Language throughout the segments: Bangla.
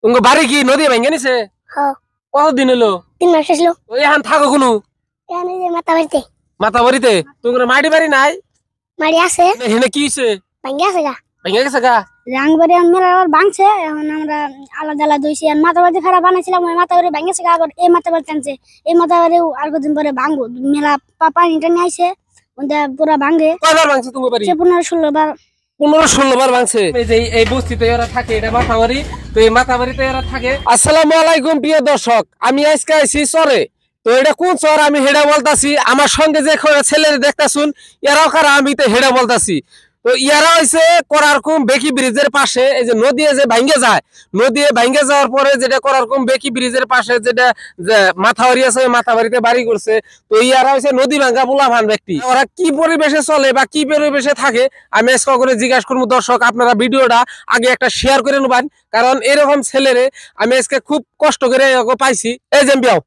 তুমি বাড়ি কি নদী ভেঙে নিছে? হ্যাঁ। কতদিন হলো? 3 মাস হলো। ওই এখন থাকো কোনো? এখানে যে মাতাবাড়িতে। মাতাবাড়িতে? তোমার মাটি বাড়ি নাই? মাড়ি আছে। এখানে কি হইছে? ভাঙ্গা আছে গা। ভেঙে গেছে গা? রাংবাড়ি মেলার ভাঙছে, এখন আমরা আলাদা আলাদা হইছি। আর মাতাবাড়ি ফেরা বানাইছিলাম, ওই মাতাবাড়ি ভাঙেছে গা। আবার এই মাতাবাড়ি টানছে, এই মাতাবাড়ি আর কদিন পরে ভাঙবো। মেলা পানিটা নিয়ে আইছে, ওটা পুরা ভাঙে। কয়বার ভাঙছে তোমার বাড়ি? 15-16 বার। 15-16 বার ভাঙছে। এই যে এই বস্তিতে এরা থাকে, এটা মাতাবাড়ি। তো এই মাতাবাড়িতে এরা থাকে। আসসালামু আলাইকুম প্রিয় দর্শক, আমি আজকে আইছি চরে। তো এটা কোন চর আমি হেডা বলতাছি। আমার সঙ্গে যে ছেলেরা দেখতাছুন এরাও কারা, আমি তো হেডা বলতাছি। তো ইয়ারা হইছে করারকুম বেকি ব্রিজের পাশে, এই যে নদী যে ভাঙ্গে যায়, নদী ভাঙ্গে যাওয়ার পরে যেটা করারকুম বেকি ব্রিজের পাশে যেটা মাথাবাড়ি আছে, মাথাবাড়িতে বাড়ি করছে। তো ইয়ারা হইছে নদী ভাঙ্গা পোলাভান ব্যক্তি। ওরা কি পরিবেশে চলে বা কি পরিবেশে থাকে আমি আজকে করে জিজ্ঞাসা করবো। দর্শক আপনারা ভিডিওটা আগে একটা শেয়ার করে নেবেন, কারণ এরকম ছেলেরে আমি আজকে খুব কষ্ট করে পাইছি। এই যে বিয়াও,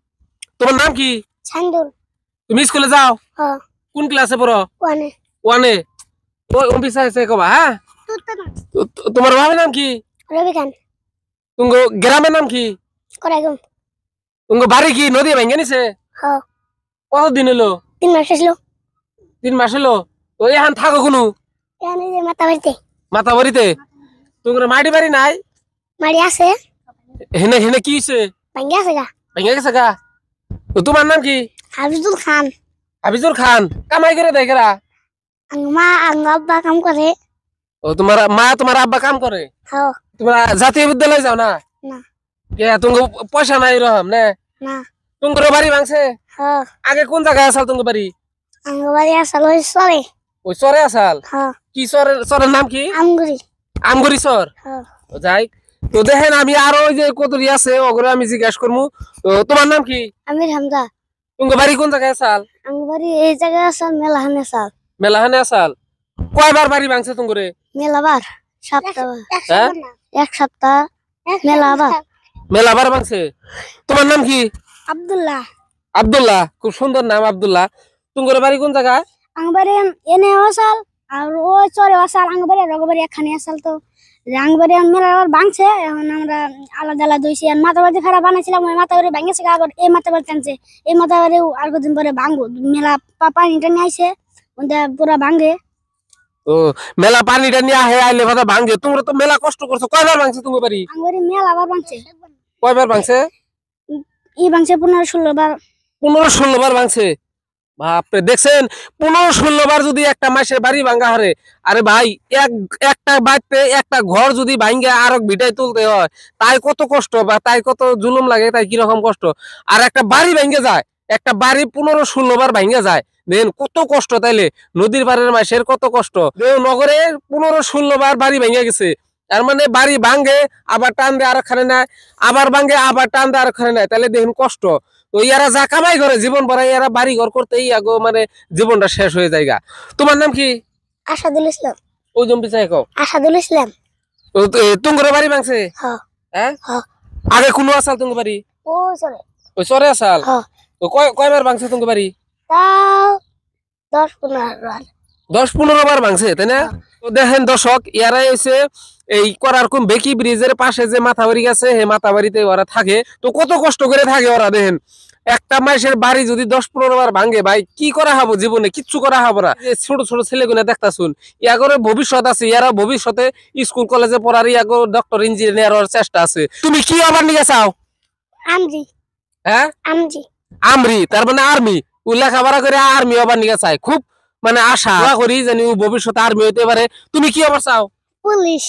তোমার নাম কি? সান্দুল। তুমি স্কুলে যাও? হ্যাঁ। কোন ক্লাসে পড়ো? 1 এ। হ্যাঁ, তোমার বাবার নাম কি? রবি খান। তুঙ্গো গ্রামের নাম কি? করাইগম। তুঙ্গো বাড়ি কি নদী ভেঙে নিছে? হ্যাঁ। কতদিন হলো? 3 মাস হলো। 3 মাস হলো। তো এখন থাকো কোনো? এখানে যে মাতাবাড়িতে। মাতাবাড়িতে? তোমার মাটি বাড়ি নাই? মাড়ি আছে। হেনে হেনে কি হইছে? ভাঙ্গা আছে গা। ভেঙে গেছে গা? তো তোমার নাম কি? হাফিজুল খান। হাফিজুল খান। কামাই করে দেয় কেরা? মা আব্বা কাম করে। ও, তোমার মা তোমার আব্বা কাম করে? হ্যাঁ। তোমরা জাতীয় বিদ্যালয় যাও না? না। কে তুমি পয়সা নাই রকম না? না। তোমার বাড়ি ভাঙছে? হ্যাঁ। আগে কোন জায়গায় আসাল তোমার বাড়ি? আমার বাড়ি আসল ওই চরে। ওই চরে আসাল? হ্যাঁ। কি চরের নাম কি? আমগুড়ি। আমগুড়ি চর? হ্যাঁ। যাই। তো দেখেন আমি আরো ওই যে কতরি আছে ওগুলো আমি জিজ্ঞাসা করবো। তো তোমার নাম কি? আমির হামদা। তোমার বাড়ি কোন জায়গায় আসাল? আমার বাড়ি এই জায়গায় আসল মেলাহানে আসাল। মেলাহানে আসাল। কয়বার বাড়ি ভাঙছে তোমার? মেলাবার সপ্তাহ। হ্যাঁ? 1 সপ্তাহ মেলাবার। মেলাবার ভাঙছে। তোমার নাম কি? আব্দুল্লাহ। আব্দুল্লাহ, খুব সুন্দর নাম আব্দুল্লাহ। তোমার বাড়ি কোন জায়গা? আমার বাড়ি এনে আসাল, আর ওই চরে আসাল। আমার বাড়ি রগবাড়ি এখানে আসাল। তো রাংবাড়ি মেলাবার ভাঙছে, এখন আমরা আলাদা আলাদা হইছি। আর মাতাবাড়ি ফেরা বানাইছিলাম, ওই মাতাবাড়ি ভাঙেছে গা। আবার এই মাতাবাড়ি টানছে, এই মাতাবাড়ি আর কদিন পরে ভাঙবো। মেলা পানিটা নিয়ে আইছে, ওটা পুরা ভাঙে। ও, মেলা পানিটা নিয়ে আইলে কথা ভাঙে। তোমরা তো মেলা কষ্ট করছো। কয়বার ভাঙছে তোমার বাড়ি? আমার বাড়ি মেলা আবার ভাঙছে। কয়বার ভাঙছে? ভাঙছে 15-16 বার। 15-16 বার ভাঙছে। বাপরে, দেখছেন 15-16 বার যদি একটা মাসের বাড়ি ভাঙ্গা হারে। আরে ভাই, একটা বাড়িতে একটা ঘর যদি ভাঙ্গে আর ভিটাই তুলতে হয়, তাই কত কষ্ট বা তাই কত জুলুম লাগে, তাই কিরকম কষ্ট। আর একটা বাড়ি ভাঙ্গে যায়, একটা বাড়ি 15-16 বার ভাঙ্গে যায়, দেখেন কত কষ্ট। তাইলে নদীর পাড়ের মাসের কত কষ্ট। নগরে 15-16 বার বাড়ি ভেঙে গেছে। তার মানে বাড়ি ভাঙ্গে আবার টান দেয় আর খানে নেয়, আবার ভাঙ্গে আবার টান দেয় আর খানে নেয়, তাহলে দেখুন কষ্ট। তো ইয়ারা যা কামাই করে জীবন ভরা, ইয়ারা বাড়ি ঘর করতেই আগো মানে জীবনটা শেষ হয়ে যায়। তোমার নাম কি? আসাদুল ইসলাম। ওই জম্পি চাই কও। আসাদুল ইসলাম। তুঙ্গরে বাড়ি ভাঙছে? হ্যাঁ। আগে কোনো আসাল তুঙ্গ বাড়ি? ওই চরে আসাল? তো কয়বার ভাঙছে তুঙ্গ বাড়ি? 10-15 বার ভাঙছে, তাই না? তো দেখেন দর্শক, ইয়ারাই হচ্ছে এই করারকুম বেকি ব্রিজের পাশে যে মাথাবাড়ি আছে, সেই মাথাবাড়িতে ওরা থাকে। তো কত কষ্ট করে থাকে ওরা। দেখেন একটা মাসের বাড়ি যদি 10-15 বার ভাঙে, ভাই কি করা হবো জীবনে? কিচ্ছু করা হবো না। ছোট ছোট ছেলেগুলো দেখতাছুন, ইয়াগরে ভবিষ্যৎ আছে। ইয়ারা ভবিষ্যতে স্কুল কলেজে পড়ার ইয়াগো ডক্টর ইঞ্জিনিয়ার হওয়ার চেষ্টা আছে। তুমি কি আবার নিয়ে চাও? আমরি। হ্যাঁ, আমরি তার মানে আর্মি। ও লেখাপড়া করে আর্মি আবার নিয়ে চায়, খুব মানে আশা করি জানি ও ভবিষ্যতে আর্মি হইতে পারে। তুমি কি আবার চাও? পুলিশ।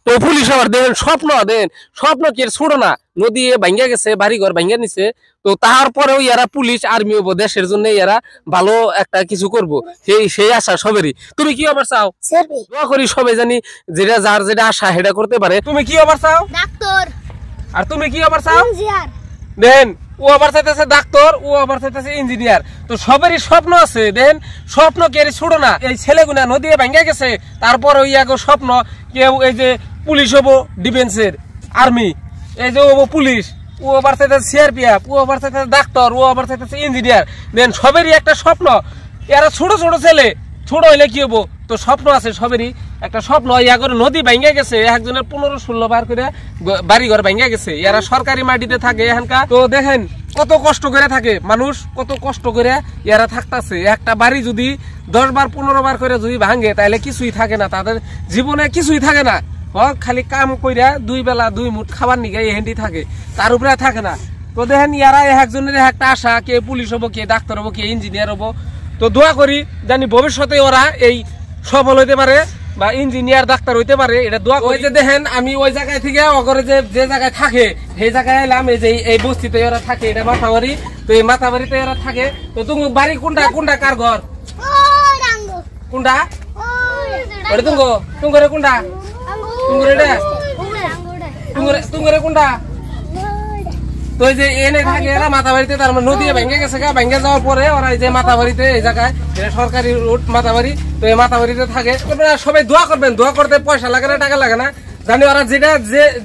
তো পুলিশ আবার দেখেন স্বপ্ন, দেন স্বপ্ন কি ছোট না। নদী ভাঙ্গা গেছে, বাড়ি ঘর ভাঙ্গা নিছে, তো তারপরেও ইয়ারা পুলিশ আর্মি হবো, দেশের জন্য ইয়ারা ভালো একটা কিছু করবো, সেই আশা সবেরই। তুমি কি আবার চাও? দোয়া করি সবাই জানি যেটা যার যেটা আশা সেটা করতে পারে। তুমি কি আবার চাও? ডাক্তার। আর তুমি কি আবার চাও? ইঞ্জিনিয়ার। দেন ও আবার চাইতেছে ডাক্তার, ও আবার চাইতেছে ইঞ্জিনিয়ার। তো সবারই স্বপ্ন আছে। দেন স্বপ্ন কে ছোট না। এই ছেলেগুলা নদী ভাঙ্গা গেছে, তারপর ওই আগে স্বপ্ন কেউ এই যে পুলিশ হবো, ডিফেন্সের আর্মি, এই যে হবো পুলিশ, ও আবার চাইতেছে সিআরপিএফ, ও আবার চাইতেছে ডাক্তার, ও আবার চাইতেছে ইঞ্জিনিয়ার। দেন সবেরই একটা স্বপ্ন। এরা ছোট ছোট ছেলে, ছোট হইলে কি হবো, তো স্বপ্ন আছে সবেরই। একটা স্বপ্ন ইয়া করে নদী ভাঙ্গা গেছে, একজনের 15-16 বার করে বাড়ি ঘর ভাঙ্গা গেছে। এরা সরকারি মাটিতে থাকে এখানকার। তো দেখেন কত কষ্ট করে থাকে মানুষ, কত কষ্ট করে এরা থাকতেছে। একটা বাড়ি যদি 10 বার 15 বার করে যদি ভাঙে তাহলে কিছুই থাকে না, তাদের জীবনে কিছুই থাকে না। খালি কাম কইরা 2 বেলা 2 মুঠ খাবার নিগে হেন্ডি থাকে, তার উপরে থাকে না। তো দেখেন ইয়ারা একজনের একটা আশা, কে পুলিশ হবো, কে ডাক্তার হবো, কে ইঞ্জিনিয়ার হবো। তো দোয়া করি জানি ভবিষ্যতে ওরা এই সফল হইতে পারে বা ইঞ্জিনিয়ার ডাক্তার হইতে পারে, এটা দোয়া করি। যে দেখেন আমি ওই জায়গায় থেকে অগরে যে জায়গায় থাকে সেই জায়গায় এলাম। এই যে এই বস্তিতে ওরা থাকে, এটা মাথাবাড়ি। তো এই মাথাবাড়িতে ওরা থাকে। তো তুমি বাড়ি কোনটা কোনটা কার ঘর কোনটা ওটা তুমি তুমি কোনটা তুমি এটা তুমি কোনটা? তো এই যে এনে থাকে এরা মাথাবাড়িতে, তার মানে নদী ভেঙে গেছে, ভেঙে যাওয়ার পরে ওরা এই যে মাথাবাড়িতে এই জায়গায় সরকারি রুট মাথাবাড়ি, তো এই মাথাবাড়িতে থাকে। সবাই দোয়া করবেন, দোয়া করতে পয়সা লাগে না, টাকা লাগে না। জানি ওরা যেটা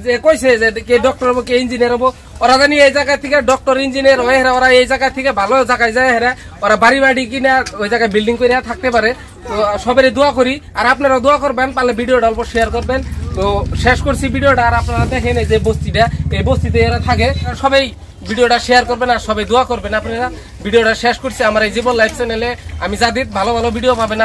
যে কইছে যে কে ডক্টর হবো, কে ইঞ্জিনিয়ার হবো, ওরা জানি এই জায়গা থেকে ডক্টর ইঞ্জিনিয়ার হয়ে ওরা এই জায়গা থেকে ভালো জায়গায় যায়, হেরা ওরা বাড়ি কিনে ওই জায়গায় বিল্ডিং করে থাকতে পারে। তো সবাই দোয়া করি, আর আপনারা দোয়া করবেন, পারলে ভিডিওটা অল্প শেয়ার করবেন। তো শেষ করছি ভিডিওটা, আর আপনারা দেখেন এই যে বস্তিটা, এই বস্তিতে এরা থাকে। সবাই ভিডিওটা শেয়ার করবেন আর সবাই দোয়া করবেন। আপনারা ভিডিওটা শেষ করছি আমার এই জীবন লাইফ চ্যানেলে। আমি জাদিদ, ভালো ভালো ভিডিও পাবেন।